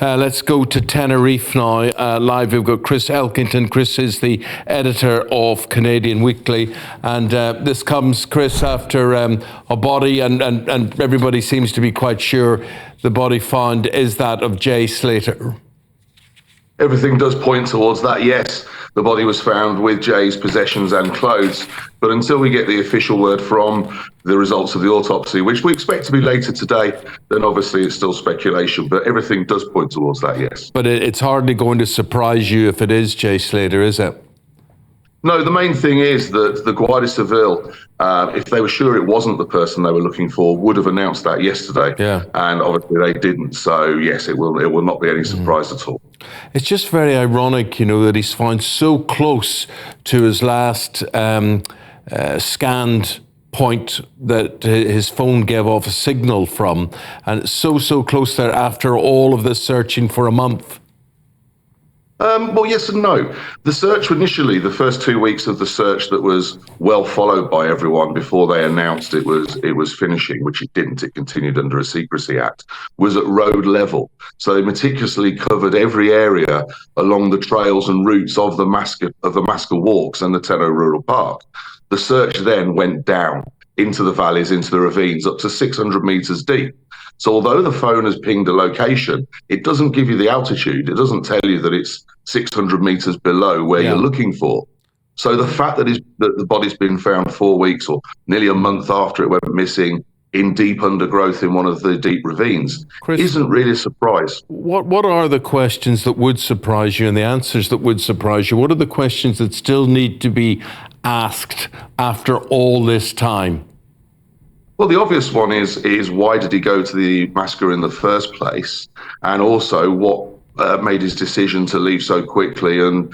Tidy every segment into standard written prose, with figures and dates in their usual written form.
Let's go to Tenerife now. Live, we've got Chris Elkington. Chris is the editor of Canarian Weekly. And this comes, Chris, after a body, and everybody seems to be quite sure the body found is that of Jay Slater. Everything does point towards that, yes. The body was found with Jay's possessions and clothes. But until we get the official word from the results of the autopsy, which we expect to be later today, then obviously it's still speculation. But everything does point towards that, yes. But it's hardly going to surprise you if it is Jay Slater, is it? No, the main thing is that the Guardia Civil, if they were sure it wasn't the person they were looking for, would have announced that yesterday. Yeah. And obviously they didn't. So, yes, it will not be any surprise at all. It's just very ironic, that he's found so close to his last scanned point that his phone gave off a signal from. And so close there after all of this searching for a month. Well, yes and no. The search initially, the first 2 weeks of the search that was well followed by everyone before they announced it was finishing, which it didn't. It continued under a Secrecy Act, was at road level. So they meticulously covered every area along the trails and routes of the Masca Walks and the Tenerife Rural Park. The search then went down into the valleys, into the ravines, up to 600 meters deep. So although the phone has pinged a location, it doesn't give you the altitude. It doesn't tell you that it's 600 meters below where you're looking for. So the fact that the body's been found 4 weeks or nearly a month after it went missing in deep undergrowth in one of the deep ravines, Chris, isn't really a surprise. What are the questions that would surprise you and the answers that would surprise you? What are the questions that still need to be asked after all this time? Well, the obvious one is why did he go to the Masca in the first place? And also what made his decision to leave so quickly and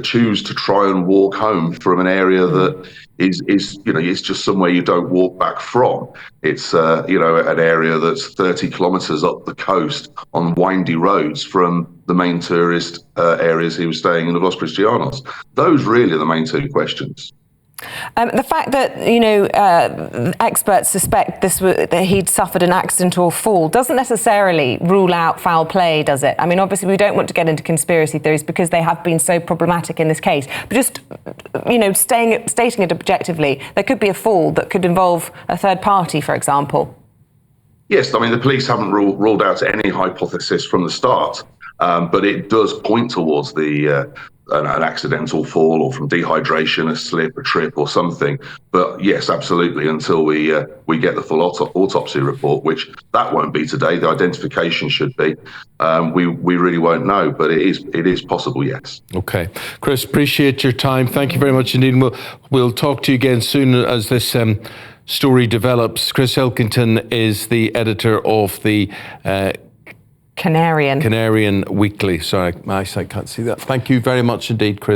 choose to try and walk home from an area that is just somewhere you don't walk back from. It's an area that's 30 kilometers up the coast on windy roads from the main tourist areas he was staying in, the Los Cristianos. Those really are the main two questions. The fact that, experts suspect that he'd suffered an accident or fall doesn't necessarily rule out foul play, does it? I mean, obviously, we don't want to get into conspiracy theories because they have been so problematic in this case. But just, stating it objectively, there could be a fall that could involve a third party, for example. Yes, I mean, the police haven't ruled out any hypothesis from the start, but it does point towards an accidental fall or from dehydration, a slip, a trip or something. But yes, absolutely, until we get the full autopsy report, which that won't be today, the identification should be, we really won't know, but it is possible, yes. Okay. Chris, appreciate your time. Thank you very much indeed. We'll talk to you again soon as this story develops. Chris Elkington is the editor of the Canarian Weekly. Sorry, my eyesight can't see that. Thank you very much indeed, Chris.